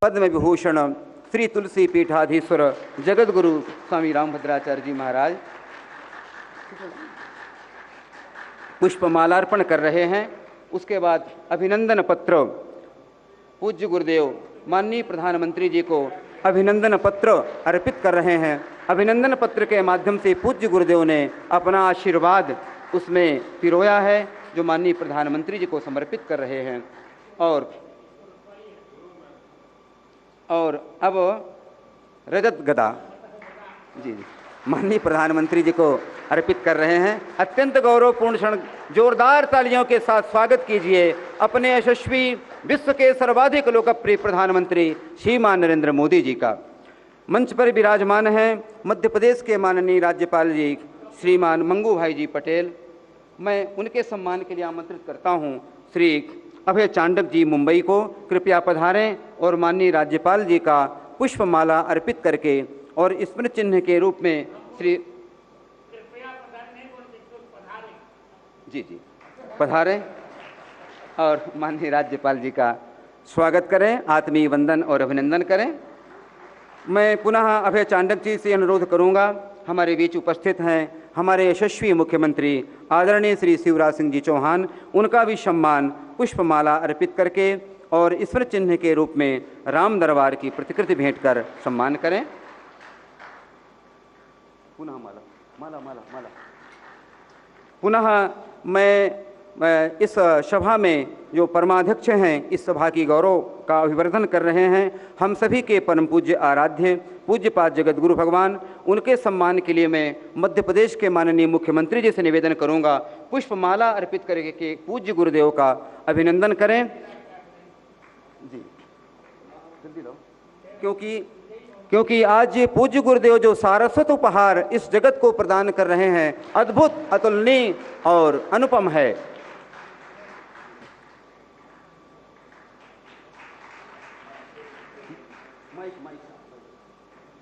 पद्म विभूषण श्री तुलसी पीठाधीश्वर जगत गुरु स्वामी रामभद्राचार्य जी महाराज पुष्पमालार्पण कर रहे हैं। उसके बाद अभिनंदन पत्र पूज्य गुरुदेव माननीय प्रधानमंत्री जी को अभिनंदन पत्र अर्पित कर रहे हैं। अभिनंदन पत्र के माध्यम से पूज्य गुरुदेव ने अपना आशीर्वाद उसमें पिरोया है, जो माननीय प्रधानमंत्री जी को समर्पित कर रहे हैं। और अब रजत गदा जी माननीय प्रधानमंत्री जी को अर्पित कर रहे हैं। अत्यंत गौरवपूर्ण क्षण, जोरदार तालियों के साथ स्वागत कीजिए अपने यशस्वी विश्व के सर्वाधिक लोकप्रिय प्रधानमंत्री श्रीमान नरेंद्र मोदी जी का। मंच पर विराजमान हैं मध्य प्रदेश के माननीय राज्यपाल जी श्रीमान मंगू भाई जी पटेल। मैं उनके सम्मान के लिए आमंत्रित करता हूं श्री अभय चांडक जी मुंबई को। कृपया पधारें और माननीय राज्यपाल जी का पुष्पमाला अर्पित करके और स्मृति चिन्ह के रूप में श्री जी पधारें और माननीय राज्यपाल जी का स्वागत करें, आत्मीय वंदन और अभिनंदन करें। मैं पुनः अभय चांडक जी से अनुरोध करूंगा, हमारे बीच उपस्थित हैं हमारे यशस्वी मुख्यमंत्री आदरणीय श्री शिवराज सिंह जी चौहान, उनका भी सम्मान पुष्पमाला अर्पित करके और स्मृति चिन्ह के रूप में राम दरबार की प्रतिकृति भेंट कर सम्मान करें। पुनः माला माला माला माला पुनः मैं इस सभा में जो परमाध्यक्ष हैं इस सभा की गौरव का अभिवर्धन कर रहे हैं, हम सभी के परम पूज्य आराध्य पूज्यपाद जगत गुरु भगवान, उनके सम्मान के लिए मैं मध्य प्रदेश के माननीय मुख्यमंत्री जी से निवेदन करूंगा पुष्पमाला अर्पित करके पूज्य गुरुदेव का अभिनंदन करें। जी जल्दी लो, क्योंकि आज ये पूज्य गुरुदेव जो सारस्वत उपहार इस जगत को प्रदान कर रहे हैं, अद्भुत, अतुलनीय और अनुपम है।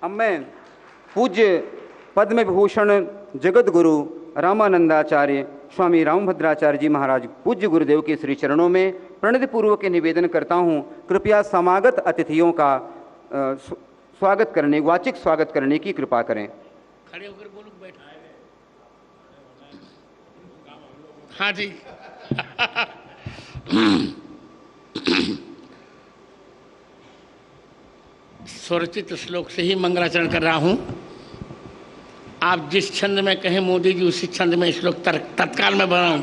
अब मैं पूज्य पद्म विभूषण जगत गुरु रामानंदाचार्य स्वामी रामभद्राचार्य जी महाराज पूज्य गुरुदेव के श्री चरणों में प्रणति पूर्वक निवेदन करता हूँ, कृपया समागत अतिथियों का स्वागत करने, वाचिक स्वागत करने की कृपा करें। खड़े होकर बोलो, बैठा है। हाँ जी स्वरचित श्लोक से ही मंगलाचरण कर रहा हूं। आप जिस छंद में कहें मोदी जी उसी छंद में श्लोक तत्काल में बनाऊं।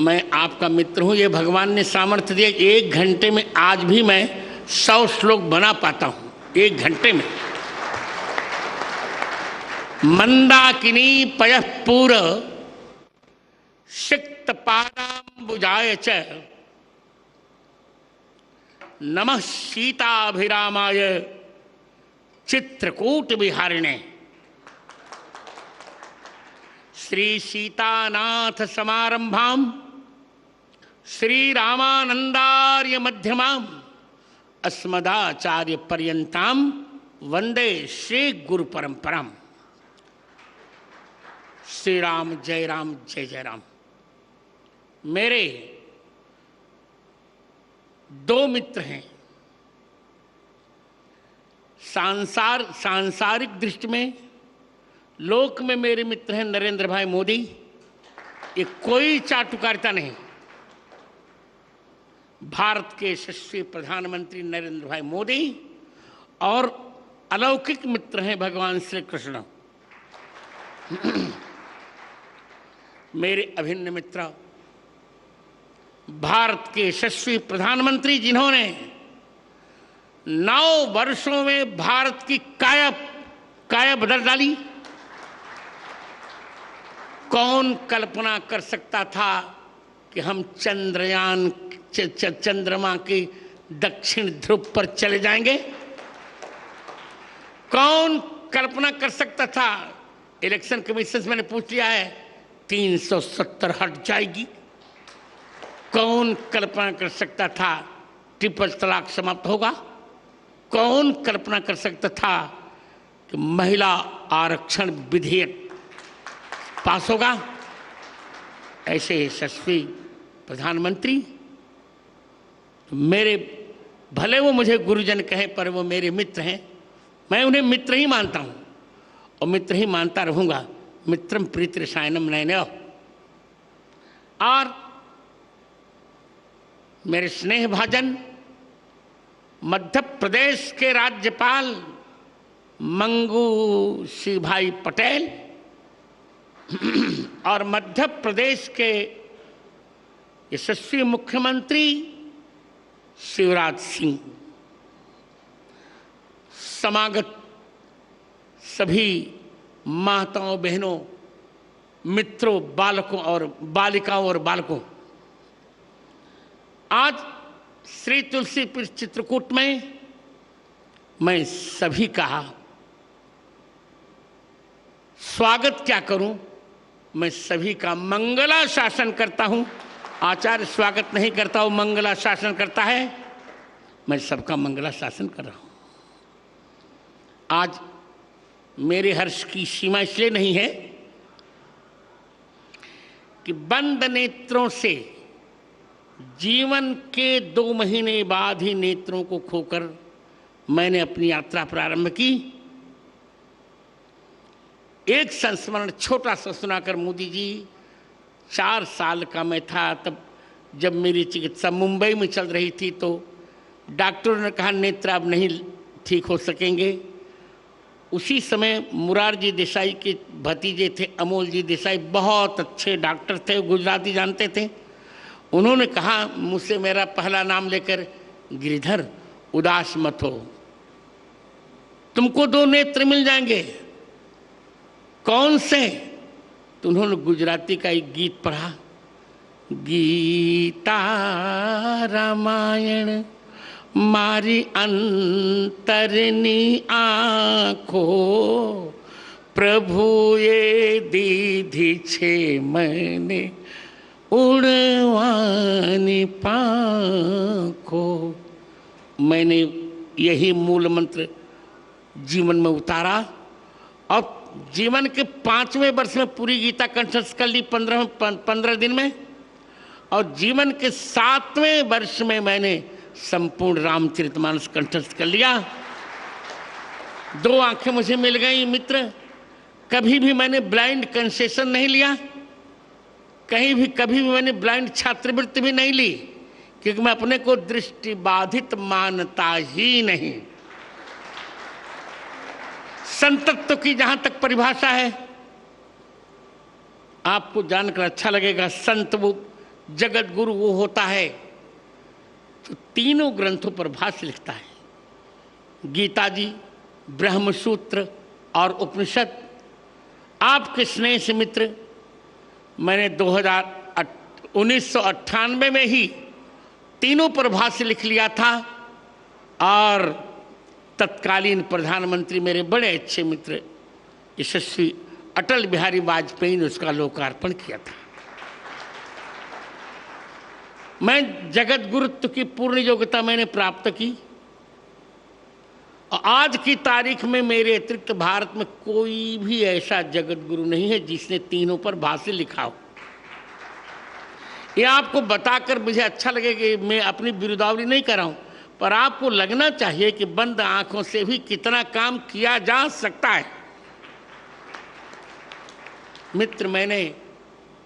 मैं आपका मित्र हूं, ये भगवान ने सामर्थ्य दिया। 1 घंटे में आज भी मैं 100 श्लोक बना पाता हूं, 1 घंटे में। मंदाकिनी पयः पूर सिक्त पादाम्बुजाय च नमः सीताभिरामाय चित्रकूट विहारिणे। श्री सीतानाथ समारंभाम श्री रामानंदार्य मध्यमाम अस्मदाचार्य पर्यंताम वंदे श्री गुरु परंपराम। श्री राम जय राम जय जय राम। मेरे 2 मित्र हैं। सांसारिक दृष्टि में, लोक में मेरे मित्र हैं नरेंद्र भाई मोदी। ये कोई चाटुकारिता नहीं। भारत के यशस्वी प्रधानमंत्री नरेंद्र भाई मोदी और अलौकिक मित्र हैं भगवान श्री कृष्ण। मेरे अभिन्न मित्र भारत के यशस्वी प्रधानमंत्री, जिन्होंने 9 वर्षों में भारत की काया बदल डाली। कौन कल्पना कर सकता था कि हम चंद्रमा के दक्षिण ध्रुव पर चले जाएंगे? कौन कल्पना कर सकता था? इलेक्शन कमीशन से मैंने पूछ लिया है, 370 हट जाएगी। कौन कल्पना कर सकता था ट्रिपल तलाक समाप्त होगा? कौन कल्पना कर सकता था कि महिला आरक्षण विधेयक पास होगा? ऐसे यशस्वी प्रधानमंत्री मेरे, भले वो मुझे गुरुजन कहें पर वो मेरे मित्र हैं, मैं उन्हें मित्र ही मानता हूँ और मित्र ही मानता रहूँगा। मित्रम प्रीति रसायनम नयनयोः। और मेरे स्नेह भाजन मध्य प्रदेश के राज्यपाल मंगू सिंह भाई पटेल और मध्य प्रदेश के यशस्वी मुख्यमंत्री शिवराज सिंह, समागत सभी माताओं बहनों मित्रों बालकों और बालिकाओं और बालकों, आज श्री तुलसीपुर चित्रकूट में मैं सभी का स्वागत क्या करूं, मैं सभी का मंगला शासन करता हूं। आचार्य स्वागत नहीं करता, वो मंगला शासन करता है। मैं सबका मंगला शासन कर रहा हूं। आज मेरे हर्ष की सीमा इसलिए नहीं है कि बंद नेत्रों से जीवन के 2 महीने बाद ही नेत्रों को खोकर मैंने अपनी यात्रा प्रारंभ की। एक संस्मरण छोटा सा सुनाकर मोदी जी, 4 साल का मैं था तब, जब मेरी चिकित्सा मुंबई में चल रही थी, तो डॉक्टरों ने कहा नेत्र अब नहीं ठीक हो सकेंगे। उसी समय मुरारजी देसाई के भतीजे थे अमोल जी देसाई, बहुत अच्छे डॉक्टर थे, गुजराती जानते थे। उन्होंने कहा मुझसे, मेरा पहला नाम लेकर, गिरिधर उदास मत हो, तुमको 2 नेत्र मिल जाएंगे। कौन से? तो उन्होंने गुजराती का एक गीत पढ़ा, गीता रामायण मारी अंतरनी आँखो, प्रभु ये दीधी छे मैंने उड़वानी पाँखो। मैंने यही मूल मंत्र जीवन में उतारा और जीवन के 5वें वर्ष में पूरी गीता कंठस्थ कर ली 15 दिन में, और जीवन के 7वें वर्ष में मैंने संपूर्ण रामचरितमानस कंठस्थ कर लिया। 2 आंखें मुझे मिल गई मित्र। कभी भी मैंने ब्लाइंड कंसेशन नहीं लिया, कहीं भी कभी भी मैंने ब्लाइंड छात्रवृत्ति भी नहीं ली, क्योंकि मैं अपने को दृष्टि बाधित मानता ही नहीं। संतत्व की जहां तक परिभाषा है, आपको जानकर अच्छा लगेगा। संत वो जगत गुरु वो होता है जो 3 ग्रंथों पर भाष्य लिखता है, गीता जी, ब्रह्मसूत्र और उपनिषद। आपके स्नेह से मित्र, मैंने 1998 में ही तीनों पर भाष्य लिख लिया था, और तत्कालीन प्रधानमंत्री मेरे बड़े अच्छे मित्र यशस्वी अटल बिहारी वाजपेयी ने उसका लोकार्पण किया था। मैं जगत गुरुत्व की पूर्ण योग्यता मैंने प्राप्त की, और आज की तारीख में मेरे अतिरिक्त भारत में कोई भी ऐसा जगत गुरु नहीं है जिसने तीनों पर भाष्य लिखा हो। ये आपको बताकर मुझे अच्छा लगेगा कि मैं अपनी बिरुदावली नहीं कर रहा हूं, पर आपको लगना चाहिए कि बंद आंखों से भी कितना काम किया जा सकता है। मित्र, मैंने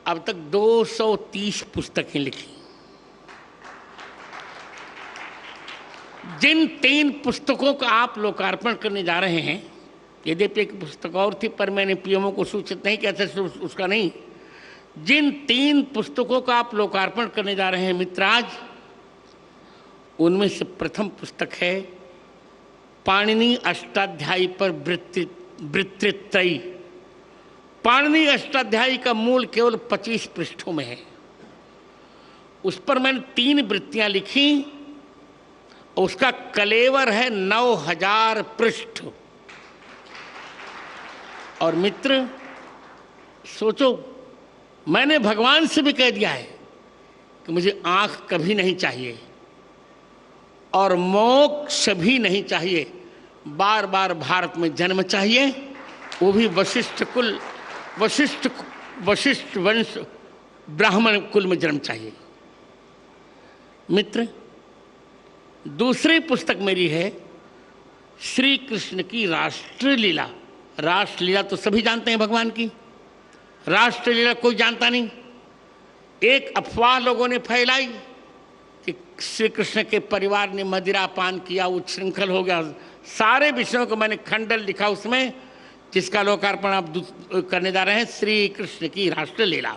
अब तक 230 पुस्तकें लिखी। जिन 3 पुस्तकों का आप लोकार्पण करने जा रहे हैं, यद्यपि एक पुस्तक और थी पर मैंने पीएमओ को सूचित नहीं किया था, उसका नहीं। जिन 3 पुस्तकों का आप लोकार्पण करने जा रहे हैं मित्र आज, उनमें से प्रथम पुस्तक है पाणिनि अष्टाध्यायी पर वृत्तित्रयी। पाणिनि अष्टाध्यायी का मूल केवल 25 पृष्ठों में है। उस पर मैंने 3 वृत्तियां लिखी, उसका कलेवर है 9000 पृष्ठ। और मित्र सोचो, मैंने भगवान से भी कह दिया है कि मुझे आंख कभी नहीं चाहिए और मोक्ष भी नहीं चाहिए, बार बार भारत में जन्म चाहिए, वो भी वशिष्ठ कुल, वशिष्ठ वंश ब्राह्मण कुल में जन्म चाहिए। मित्र, दूसरी पुस्तक मेरी है श्री कृष्ण की राष्ट्रलीला। राष्ट्रलीला तो सभी जानते हैं भगवान की, राष्ट्रलीला कोई जानता नहीं। एक अफवाह लोगों ने फैलाई कि श्री कृष्ण के परिवार ने मदिरा पान किया, उच्छृंखल हो गया। सारे विषयों को मैंने खंडन लिखा उसमें, जिसका लोकार्पण आप करने जा रहे हैं, श्री कृष्ण की राष्ट्रलीला।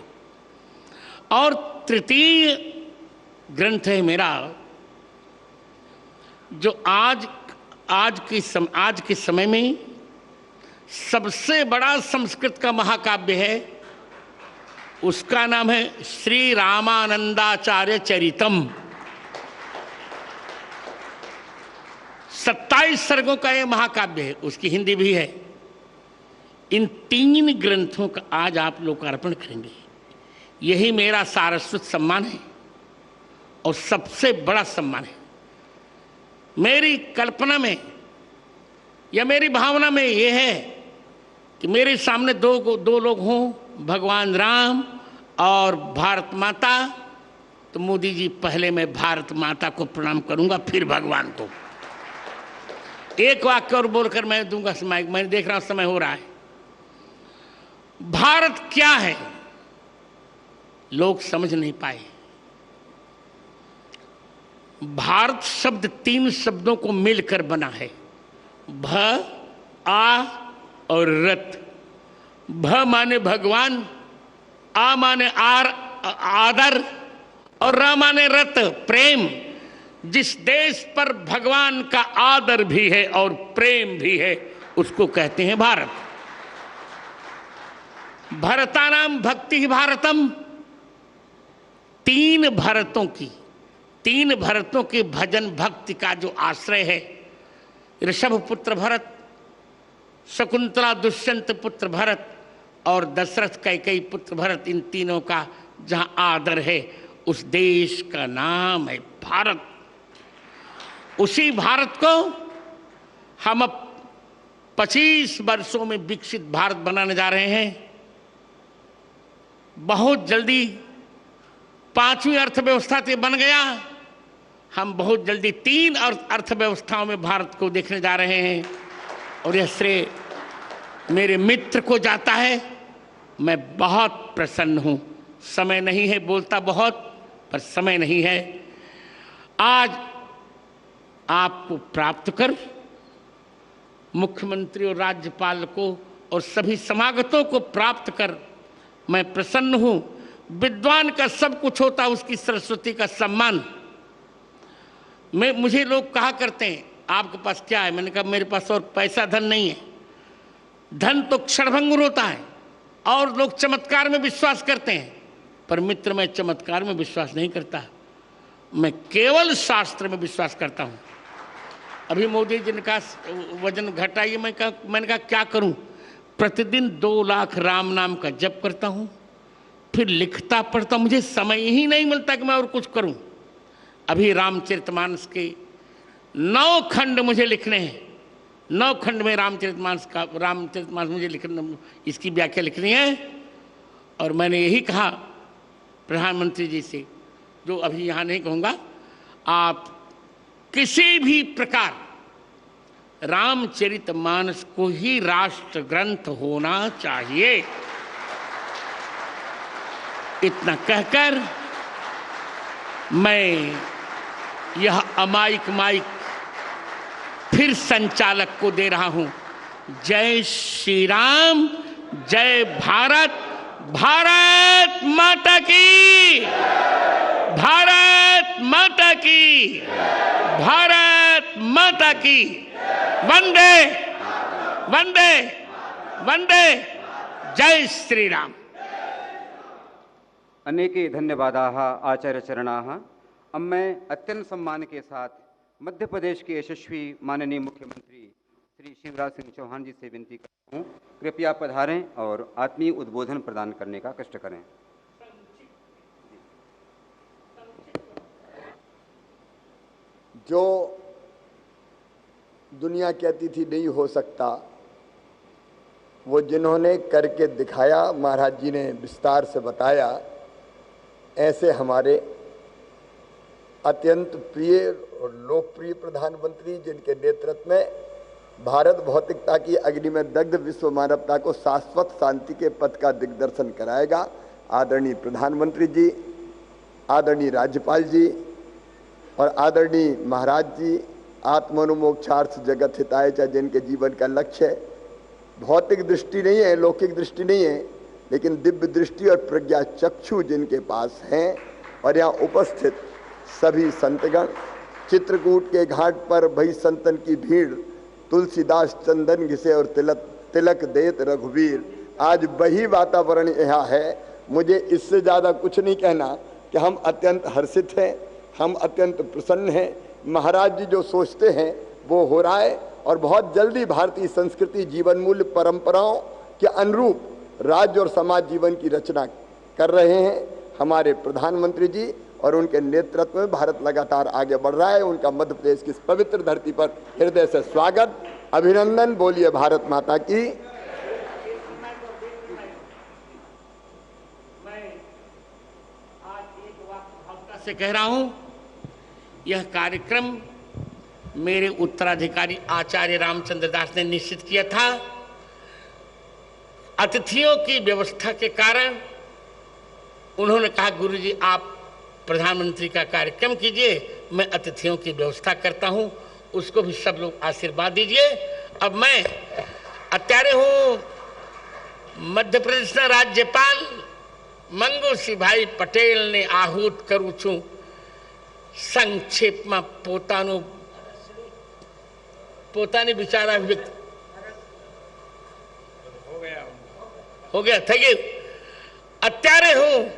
और तृतीय ग्रंथ है मेरा, जो आज के समय में सबसे बड़ा संस्कृत का महाकाव्य है। उसका नाम है श्री रामानंदाचार्य चरितम। 27 सर्गों का यह महाकाव्य है, उसकी हिंदी भी है। इन 3 ग्रंथों का आज आप लोकार्पण करेंगे। यही मेरा सारस्वत सम्मान है और सबसे बड़ा सम्मान है। मेरी कल्पना में या मेरी भावना में यह है कि मेरे सामने दो लोग हों, भगवान राम और भारत माता। तो मोदी जी, पहले मैं भारत माता को प्रणाम करूंगा, फिर भगवान को। एक वाक्य और बोलकर मैं दूंगा समय। मैंने देख रहा हूं समय हो रहा है। भारत क्या है लोग समझ नहीं पाए। भारत शब्द 3 शब्दों को मिलकर बना है, भ, आ और रत। भ माने भगवान, आ माने आदर और र माने रत, प्रेम। जिस देश पर भगवान का आदर भी है और प्रेम भी है, उसको कहते हैं भारत। भरतानाम भक्ति भारतम। 3 भरतों के भजन भक्ति का जो आश्रय है, ऋषभ पुत्र भरत, शकुंतला दुष्यंत पुत्र भरत और दशरथ कैकेयी पुत्र भरत, इन तीनों का जहां आदर है, उस देश का नाम है भारत। उसी भारत को हम अब 25 वर्षों में विकसित भारत बनाने जा रहे हैं। बहुत जल्दी 5वीं अर्थव्यवस्था से बन गया। हम बहुत जल्दी 3 अर्थव्यवस्थाओं में भारत को देखने जा रहे हैं और यह श्रेय मेरे मित्र को जाता है। मैं बहुत प्रसन्न हूं। समय नहीं है, बोलता बहुत, पर समय नहीं है। आज आपको प्राप्त कर, मुख्यमंत्री और राज्यपाल को और सभी समागतों को प्राप्त कर मैं प्रसन्न हूं। विद्वान का सब कुछ होता, उसकी सरस्वती का सम्मान। मुझे लोग कहा करते हैं, आपके पास क्या है? मैंने कहा, मेरे पास और पैसा धन नहीं है। धन तो क्षणभंगुर होता है और लोग चमत्कार में विश्वास करते हैं, पर मित्र, मैं चमत्कार में विश्वास नहीं करता। मैं केवल शास्त्र में विश्वास करता हूं। अभी मोदी जी ने कहा वजन घटाइए। मैंने कहा क्या करूं? प्रतिदिन 2 लाख राम नाम का जप करता हूं, फिर लिखता पढ़ता। मुझे समय ही नहीं मिलता कि मैं और कुछ करूं। अभी रामचरितमानस के 9 खंड मुझे लिखने हैं। 9 खंड में रामचरितमानस मुझे लिखना, इसकी व्याख्या लिखनी है। और मैंने यही कहा प्रधानमंत्री जी से, जो अभी यहाँ नहीं कहूँगा, आप किसी भी प्रकार रामचरितमानस को ही राष्ट्र ग्रंथ होना चाहिए। इतना कहकर मैं यह अमायिक माइक फिर संचालक को दे रहा हूं। जय श्री राम, जय भारत, भारत माता की, भारत माता की, भारत माता की। वंदे वंदे वंदे, जय श्री राम। अनेके धन्यवादाः आचार्यचरणाः। अब मैं अत्यंत सम्मान के साथ मध्य प्रदेश के यशस्वी माननीय मुख्यमंत्री श्री शिवराज सिंह चौहान जी से विनती करता हूँ, कृपया पधारें और आत्मीय उद्बोधन प्रदान करने का कष्ट करें। जो दुनिया कहती थी नहीं हो सकता, वो जिन्होंने करके दिखाया, महाराज जी ने विस्तार से बताया। ऐसे हमारे अत्यंत प्रिय और लोकप्रिय प्रधानमंत्री, जिनके नेतृत्व में भारत भौतिकता की अग्नि में दग्ध विश्व मानवता को शाश्वत शांति के पथ का दिग्दर्शन कराएगा। आदरणीय प्रधानमंत्री जी, आदरणीय राज्यपाल जी और आदरणीय महाराज जी आत्मनोमोक्षार्थ जगत हिताय च, जिनके जीवन का लक्ष्य है भौतिक दृष्टि नहीं है, लौकिक दृष्टि नहीं है, लेकिन दिव्य दृष्टि और प्रज्ञा चक्षु जिनके पास हैं। और यहाँ उपस्थित सभी संतगण, चित्रकूट के घाट पर भई संतन की भीड़, तुलसीदास चंदन घिसे और तिलक देत रघुवीर। आज वही वातावरण यहाँ है। मुझे इससे ज़्यादा कुछ नहीं कहना कि हम अत्यंत हर्षित हैं, हम अत्यंत प्रसन्न हैं। महाराज जी जो सोचते हैं वो हो रहा है और बहुत जल्दी भारतीय संस्कृति जीवन मूल्य परंपराओं के अनुरूप राज्य और समाज जीवन की रचना कर रहे हैं हमारे प्रधानमंत्री जी, और उनके नेतृत्व में भारत लगातार आगे बढ़ रहा है। उनका मध्य प्रदेश की इस पवित्र धरती पर हृदय से स्वागत, अभिनंदन। बोलिए भारत माता की। मैं आज एक वाक्य से कह रहा हूं, यह कार्यक्रम मेरे उत्तराधिकारी आचार्य रामचंद्र दास ने निश्चित किया था। अतिथियों की व्यवस्था के कारण उन्होंने कहा, गुरुजी आप प्रधानमंत्री का कार्यक्रम कीजिए, मैं अतिथियों की व्यवस्था करता हूं, उसको भी सब लोग आशीर्वाद दीजिए। अब मैं અત્યારે હું મધ્ય પ્રદેશના રાજ્યપાલ મંગુસિંહભાઈ પટેલને આહુત કરું છું સંક્ષેપમાં પોતાની વિચાર વ્યક્ત हो गया થઈ ગયું। અત્યારે હું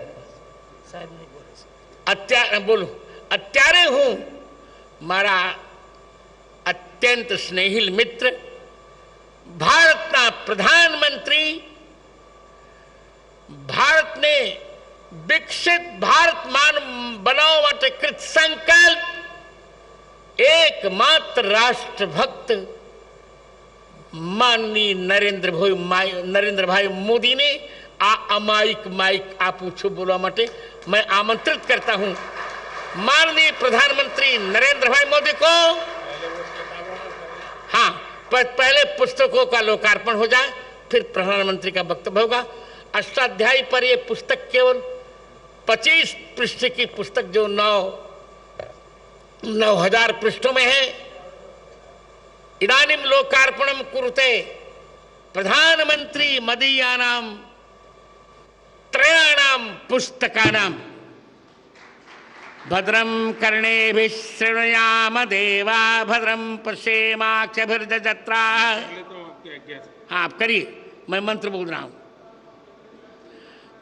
અત્યારે હું મારા અત્યંત સ્નેહિલ મિત્ર ભારતના પ્રધાનમંત્રી, ભારતને વિકસિત ભારત બનાવવા માટે કૃત સંકલ્પ એકમાત્ર રાષ્ટ્રભક્ત माननीय नरेंद्र भाई मोदी ने अमायिक माइक आपू छू बोलवा माटे मैं आमंत्रित करता हूं माननीय प्रधानमंत्री नरेंद्र भाई मोदी को। हाँ, पहले पुस्तकों का लोकार्पण हो जाए, फिर प्रधानमंत्री का वक्तव्य होगा। अष्टाध्यायी पर यह पुस्तक केवल 25 पृष्ठ की पुस्तक जो 9,000 पृष्ठों में है। इदानीं लोकार्पणं कुरुते प्रधानमंत्री मदीयानां त्रयाणां पुस्तकानां भद्रं कर्णेभिः शृणुयाम देवा भद्रं पश्येमाक्षभिर्यजत्राः। हाँ आप करिए, मैं मंत्र बोल रहा हूं।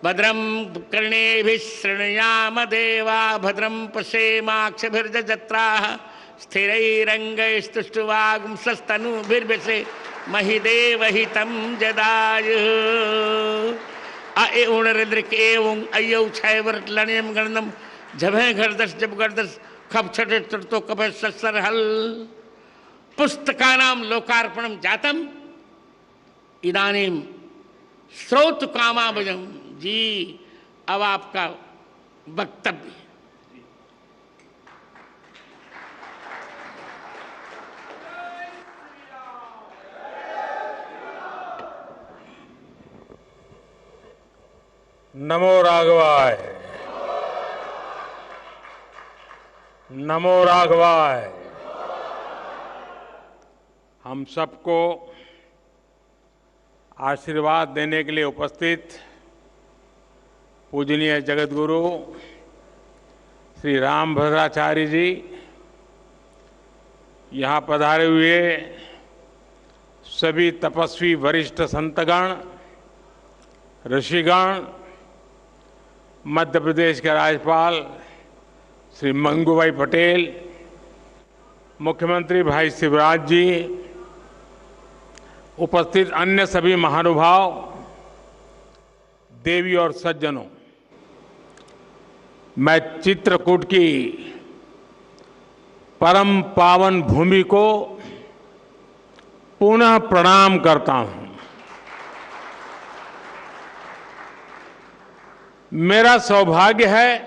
भद्रं कर्णेभिः शृणुयाम देवा भद्रं पश्येमाक्षभिर्यजत्राः स्थिरैरङ्गैस्तुष्टुवागुंसस्तनूभिर्व्यसे महिदेवहितं जदायुः। ए उणरिद्रिक एवं अयौ छैवर लण्यं गणनम जभे घरदस जब गर्दस खप छटे तो कभे ससर हल। पुस्तकानां लोकार्पणं जातम इदानीं श्रोत कामाभजम। जी अब आपका वक्तव्य। नमो राघवाय, नमो राघवाय। हम सबको आशीर्वाद देने के लिए उपस्थित पूजनीय जगतगुरु श्री रामभद्राचार्य जी, यहाँ पधारे हुए सभी तपस्वी वरिष्ठ संतगण, ऋषिगण, मध्य प्रदेश के राज्यपाल श्री मंगूभाई पटेल, मुख्यमंत्री भाई शिवराज जी, उपस्थित अन्य सभी महानुभाव, देवी और सज्जनों, मैं चित्रकूट की परम पावन भूमि को पुनः प्रणाम करता हूं। मेरा सौभाग्य है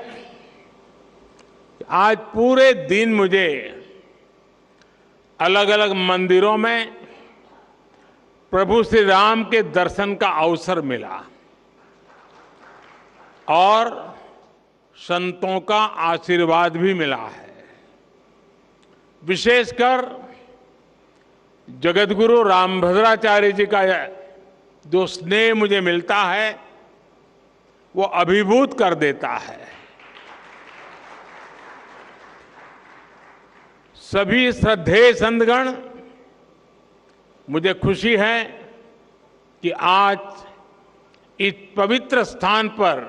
कि आज पूरे दिन मुझे अलग अलग मंदिरों में प्रभु श्री राम के दर्शन का अवसर मिला और संतों का आशीर्वाद भी मिला है। विशेषकर जगतगुरु रामभद्राचार्य जी का जो स्नेह मुझे मिलता है वो अभिभूत कर देता है। सभी श्रद्धेय संतगण, मुझे खुशी है कि आज इस पवित्र स्थान पर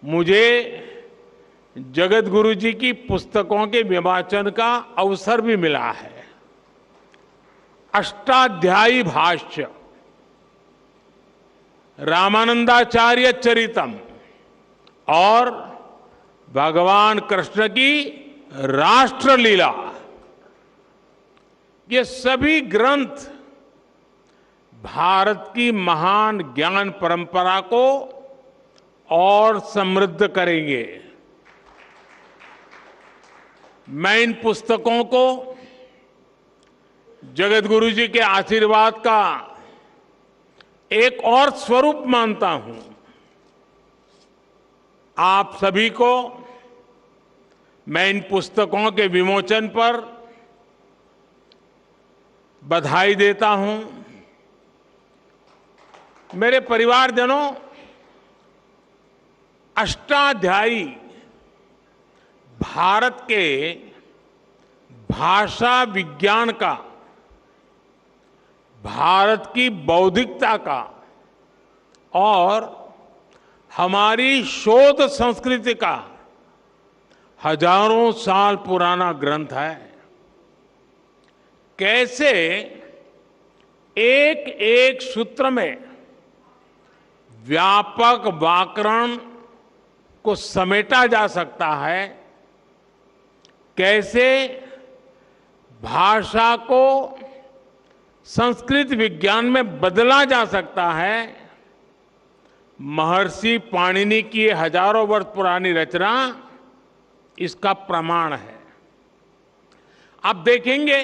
मुझे जगत गुरु जी की पुस्तकों के विवाचन का अवसर भी मिला है। अष्टाध्यायी भाष्य, रामानंदाचार्य चरितम और भगवान कृष्ण की राष्ट्रलीला, ये सभी ग्रंथ भारत की महान ज्ञान परंपरा को और समृद्ध करेंगे। मैं इन पुस्तकों को जगत गुरु जी के आशीर्वाद का एक और स्वरूप मानता हूं। आप सभी को मैं इन पुस्तकों के विमोचन पर बधाई देता हूं। मेरे परिवारजनों, अष्टाध्यायी भारत के भाषा विज्ञान का, भारत की बौद्धिकता का और हमारी शोध संस्कृति का हजारों साल पुराना ग्रंथ है। कैसे एक एक सूत्र में व्यापक व्याकरण को समेटा जा सकता है, कैसे भाषा को संस्कृत विज्ञान में बदला जा सकता है, महर्षि पाणिनि की हजारों वर्ष पुरानी रचना इसका प्रमाण है। आप देखेंगे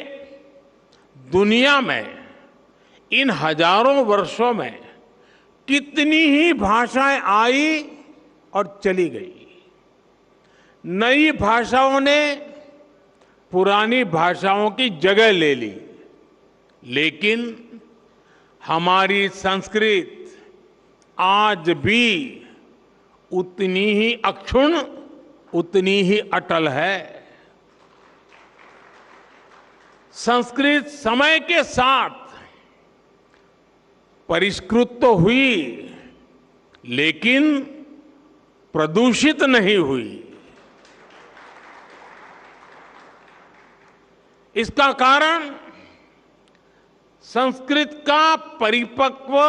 दुनिया में इन हजारों वर्षों में कितनी ही भाषाएं आई और चली गई। नई भाषाओं ने पुरानी भाषाओं की जगह ले ली, लेकिन हमारी संस्कृत आज भी उतनी ही अक्षुण्ण, उतनी ही अटल है। संस्कृत समय के साथ परिष्कृत तो हुई, लेकिन प्रदूषित नहीं हुई। इसका कारण संस्कृत का परिपक्व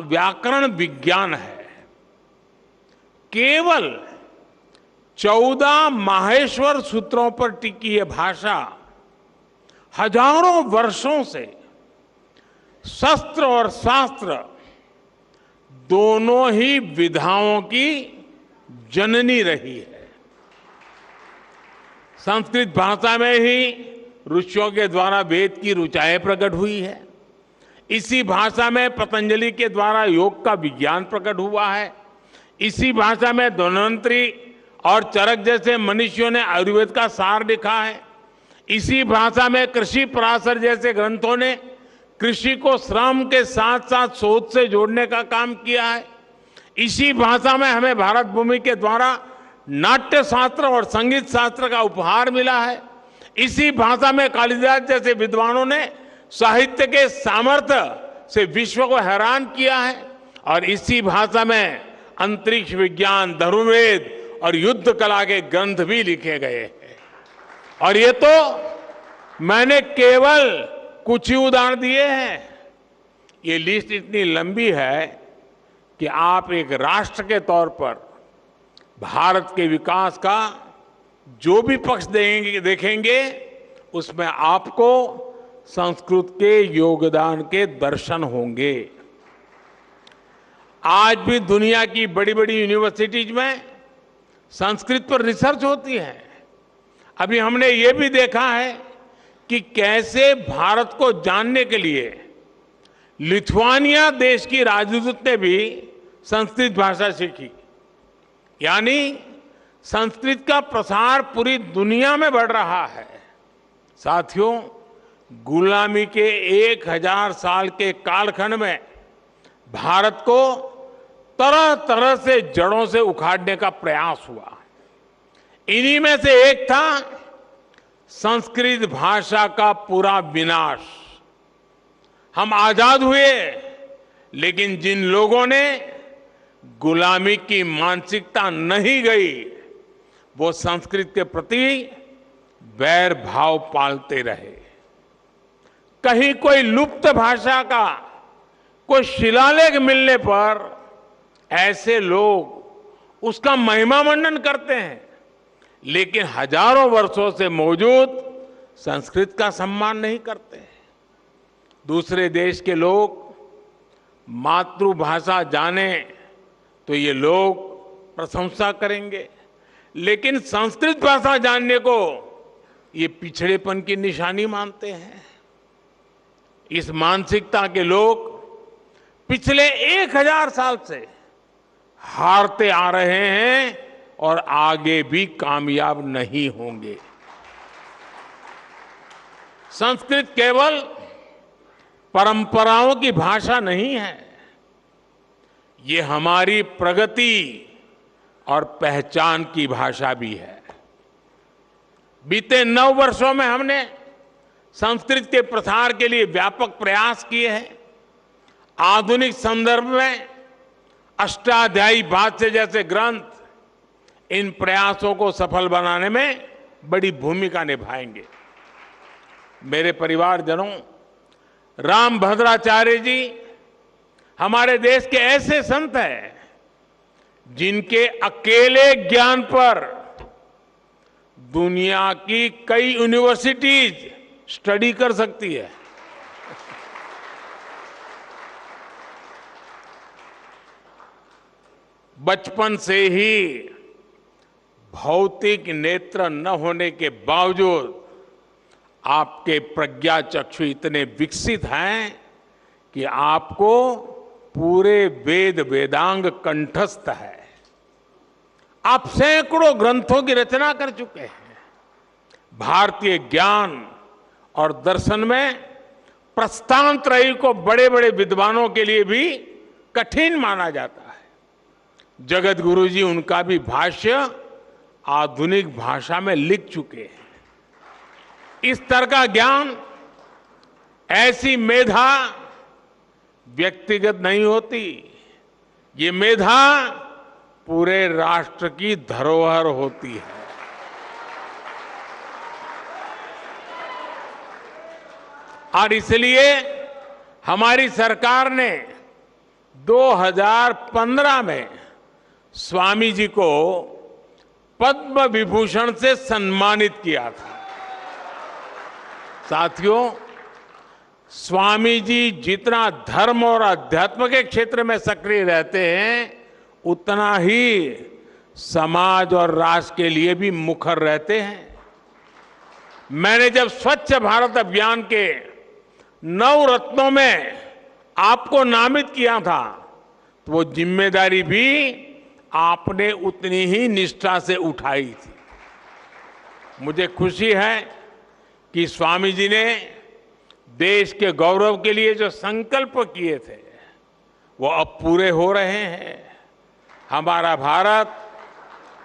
व्याकरण विज्ञान है। केवल 14 माहेश्वर सूत्रों पर टिकी यह भाषा हजारों वर्षों से शस्त्र और शास्त्र दोनों ही विधाओं की जननी रही है। संस्कृत भाषा में ही ऋषियों के द्वारा वेद की ऋचाएं प्रकट हुई है। इसी भाषा में पतंजलि के द्वारा योग का विज्ञान प्रकट हुआ है। इसी भाषा में धन्वंतरी और चरक जैसे मनुष्यों ने आयुर्वेद का सार लिखा है। इसी भाषा में कृषि पराशर जैसे ग्रंथों ने कृषि को श्रम के साथ साथ शोध से जोड़ने का काम किया है। इसी भाषा में हमें भारत भूमि के द्वारा नाट्य शास्त्र और संगीत शास्त्र का उपहार मिला है। इसी भाषा में कालिदास जैसे विद्वानों ने साहित्य के सामर्थ्य से विश्व को हैरान किया है। और इसी भाषा में अंतरिक्ष विज्ञान, धनुर्वेद और युद्ध कला के ग्रंथ भी लिखे गए हैं। और ये तो मैंने केवल कुछ ही उदाहरण दिए हैं। ये लिस्ट इतनी लंबी है कि आप एक राष्ट्र के तौर पर भारत के विकास का जो भी पक्ष देखेंगे उसमें आपको संस्कृत के योगदान के दर्शन होंगे। आज भी दुनिया की बड़ी बड़ी यूनिवर्सिटीज में संस्कृत पर रिसर्च होती है। अभी हमने ये भी देखा है कि कैसे भारत को जानने के लिए लिथुआनिया देश की राजदूत ने भी संस्कृत भाषा सीखी। यानी संस्कृत का प्रसार पूरी दुनिया में बढ़ रहा है। साथियों, गुलामी के 1000 साल के कालखंड में भारत को तरह तरह से जड़ों से उखाड़ने का प्रयास हुआ। इन्हीं में से एक था संस्कृत भाषा का पूरा विनाश। हम आजाद हुए, लेकिन जिन लोगों ने गुलामी की मानसिकता नहीं गई, वो संस्कृत के प्रति वैर भाव पालते रहे। कहीं कोई लुप्त भाषा का कोई शिलालेख मिलने पर ऐसे लोग उसका महिमा मंडन करते हैं, लेकिन हजारों वर्षों से मौजूद संस्कृत का सम्मान नहीं करते। दूसरे देश के लोग मातृभाषा जाने तो ये लोग प्रशंसा करेंगे, लेकिन संस्कृत भाषा जानने को ये पिछड़ेपन की निशानी मानते हैं। इस मानसिकता के लोग पिछले 1000 साल से हारते आ रहे हैं और आगे भी कामयाब नहीं होंगे। संस्कृत केवल परंपराओं की भाषा नहीं है, ये हमारी प्रगति और पहचान की भाषा भी है। बीते 9 वर्षों में हमने संस्कृत के प्रसार के लिए व्यापक प्रयास किए हैं। आधुनिक संदर्भ में अष्टाध्यायी भाष्य जैसे ग्रंथ इन प्रयासों को सफल बनाने में बड़ी भूमिका निभाएंगे। मेरे परिवारजनों, रामभद्राचार्य जी हमारे देश के ऐसे संत हैं जिनके अकेले ज्ञान पर दुनिया की कई यूनिवर्सिटीज स्टडी कर सकती है। बचपन से ही भौतिक नेत्र न होने के बावजूद आपके प्रज्ञा चक्षु इतने विकसित हैं कि आपको पूरे वेद वेदांग कंठस्थ है। आप सैकड़ों ग्रंथों की रचना कर चुके हैं। भारतीय ज्ञान और दर्शन में प्रस्थानत्रयी को बड़े बड़े विद्वानों के लिए भी कठिन माना जाता है। जगत गुरु जी उनका भी भाष्य आधुनिक भाषा में लिख चुके हैं। इस तरह का ज्ञान, ऐसी मेधा व्यक्तिगत नहीं होती, ये मेधा पूरे राष्ट्र की धरोहर होती है। और इसलिए हमारी सरकार ने 2015 में स्वामी जी को पद्म विभूषण से सम्मानित किया था। साथियों, स्वामी जी जितना धर्म और अध्यात्म के क्षेत्र में सक्रिय रहते हैं, उतना ही समाज और राष्ट्र के लिए भी मुखर रहते हैं। मैंने जब स्वच्छ भारत अभियान के 9 रत्नों में आपको नामित किया था, तो वो जिम्मेदारी भी आपने उतनी ही निष्ठा से उठाई थी। मुझे खुशी है कि स्वामी जी ने देश के गौरव के लिए जो संकल्प किए थे, वो अब पूरे हो रहे हैं। हमारा भारत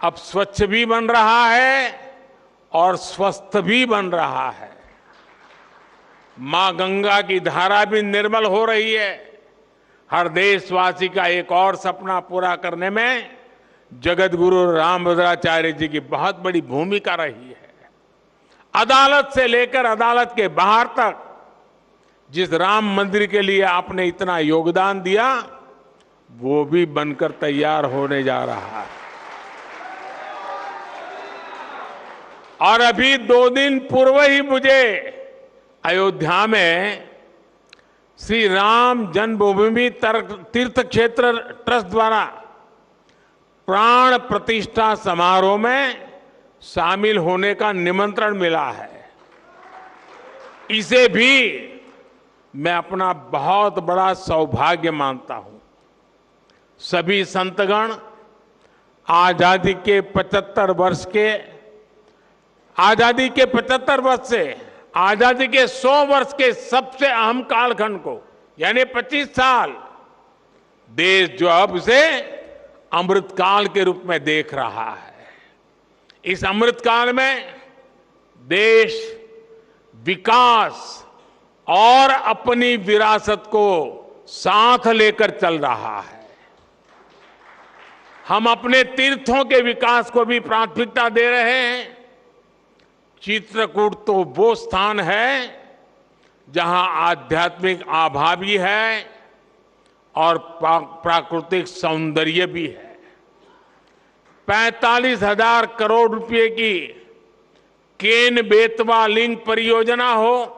अब स्वच्छ भी बन रहा है और स्वस्थ भी बन रहा है। मां गंगा की धारा भी निर्मल हो रही है। हर देशवासी का एक और सपना पूरा करने में जगत गुरु रामभद्राचार्य जी की बहुत बड़ी भूमिका रही है। अदालत से लेकर अदालत के बाहर तक जिस राम मंदिर के लिए आपने इतना योगदान दिया, वो भी बनकर तैयार होने जा रहा है। और अभी 2 दिन पूर्व ही मुझे अयोध्या में श्री राम जन्मभूमि तीर्थ क्षेत्र ट्रस्ट द्वारा प्राण प्रतिष्ठा समारोह में शामिल होने का निमंत्रण मिला है। इसे भी मैं अपना बहुत बड़ा सौभाग्य मानता हूं। सभी संतगण आजादी के 75 वर्ष से आजादी के 100 वर्ष के सबसे अहम कालखंड को, यानी 25 साल, देश जो अब उसे अमृतकाल के रूप में देख रहा है। इस अमृतकाल में देश विकास और अपनी विरासत को साथ लेकर चल रहा है। हम अपने तीर्थों के विकास को भी प्राथमिकता दे रहे हैं। चित्रकूट तो वो स्थान है जहां आध्यात्मिक आभा भी है और प्राकृतिक सौंदर्य भी है। 45,000 करोड़ रुपए की केन बेतवा लिंक परियोजना हो,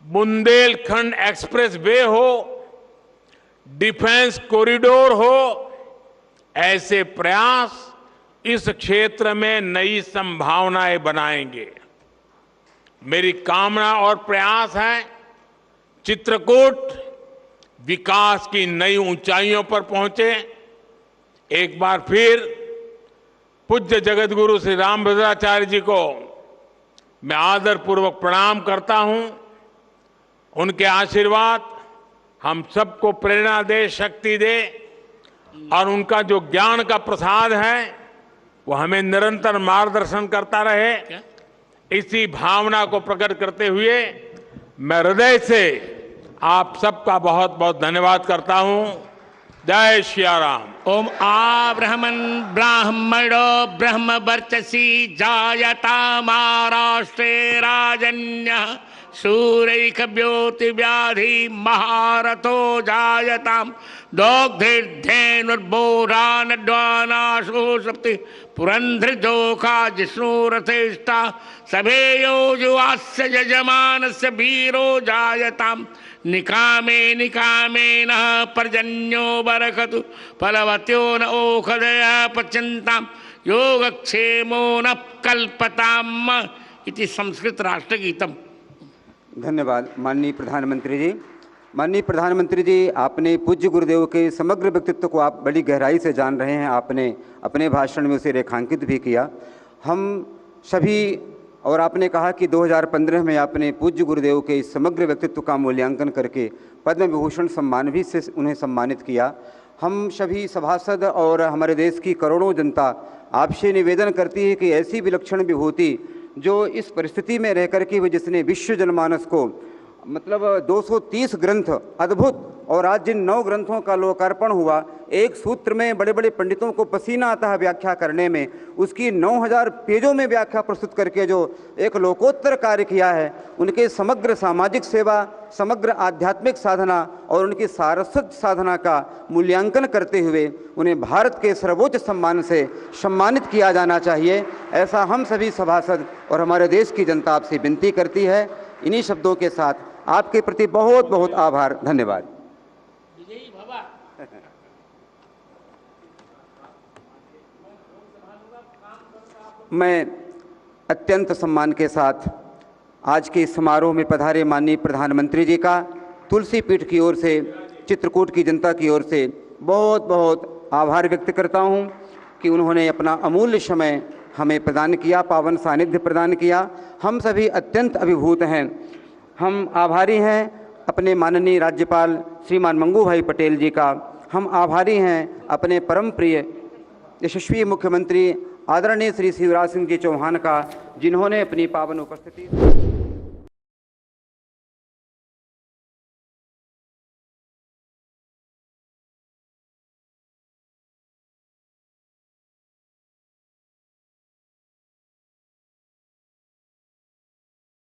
बुंदेलखंड एक्सप्रेस वे हो, डिफेंस कॉरिडोर हो, ऐसे प्रयास इस क्षेत्र में नई संभावनाएं बनाएंगे। मेरी कामना और प्रयास है चित्रकूट विकास की नई ऊंचाइयों पर पहुंचे। एक बार फिर पूज्य जगतगुरु श्री रामभद्राचार्य जी को मैं आदरपूर्वक प्रणाम करता हूं। उनके आशीर्वाद हम सबको प्रेरणा दे, शक्ति दे, और उनका जो ज्ञान का प्रसाद है वो हमें निरंतर मार्गदर्शन करता रहे। इसी भावना को प्रकट करते हुए मैं हृदय से आप सबका बहुत बहुत धन्यवाद करता हूं। जय श्री राम। ओम आब्रह्मन् ब्राह्मणो ब्रह्म वर्चसी जायता महाराष्ट्रे राजन्यः सूरैकव्योति व्याधि महारथो जायताम दोग्धेर्धेनुर्बोधानड्वानाशो सप्ति पुरंध्रजोखा जिष्णुरथेष्टा सभेयो जुवास्य यजमानस्य वीरो जायताम निकामे निकामेन पर्जन्यो बरकतु फलवत्यो न ओषधय पच्यन्ताम योगक्षेमो न कल्पताम इति संस्कृत राष्ट्रगीतम। धन्यवाद माननीय प्रधानमंत्री जी। माननीय प्रधानमंत्री जी, आपने पूज्य गुरुदेव के समग्र व्यक्तित्व को आप बड़ी गहराई से जान रहे हैं। आपने अपने भाषण में उसे रेखांकित भी किया। हम सभी, और आपने कहा कि 2015 में आपने पूज्य गुरुदेव के इस समग्र व्यक्तित्व का मूल्यांकन करके पद्म विभूषण सम्मान भी से उन्हें सम्मानित किया। हम सभी सभासद और हमारे देश की करोड़ों जनता आपसे निवेदन करती है कि ऐसी विलक्षण विभूति जो इस परिस्थिति में रहकर के वो जिसने विश्व जनमानस को मतलब 230 ग्रंथ अद्भुत, और आज जिन 9 ग्रंथों का लोकार्पण हुआ, एक सूत्र में बड़े बड़े पंडितों को पसीना आता है व्याख्या करने में, उसकी 9000 पेजों में व्याख्या प्रस्तुत करके जो एक लोकोत्तर कार्य किया है, उनके समग्र सामाजिक सेवा, समग्र आध्यात्मिक साधना और उनकी सारस्वत साधना का मूल्यांकन करते हुए उन्हें भारत के सर्वोच्च सम्मान से सम्मानित किया जाना चाहिए। ऐसा हम सभी सभासद और हमारे देश की जनता आपसे विनती करती है। इन्हीं शब्दों के साथ आपके प्रति बहुत बहुत आभार। धन्यवाद। मैं अत्यंत सम्मान के साथ आज के इस समारोह में पधारे माननीय प्रधानमंत्री जी का तुलसी पीठ की ओर से, चित्रकूट की जनता की ओर से बहुत बहुत आभार व्यक्त करता हूं कि उन्होंने अपना अमूल्य समय हमें प्रदान किया, पावन सानिध्य प्रदान किया। हम सभी अत्यंत अभिभूत हैं। हम आभारी हैं अपने माननीय राज्यपाल श्रीमान मंगू भाई पटेल जी का। हम आभारी हैं अपने परम प्रिय यशस्वी मुख्यमंत्री आदरणीय श्री शिवराज सिंह जी चौहान का, जिन्होंने अपनी पावन उपस्थिति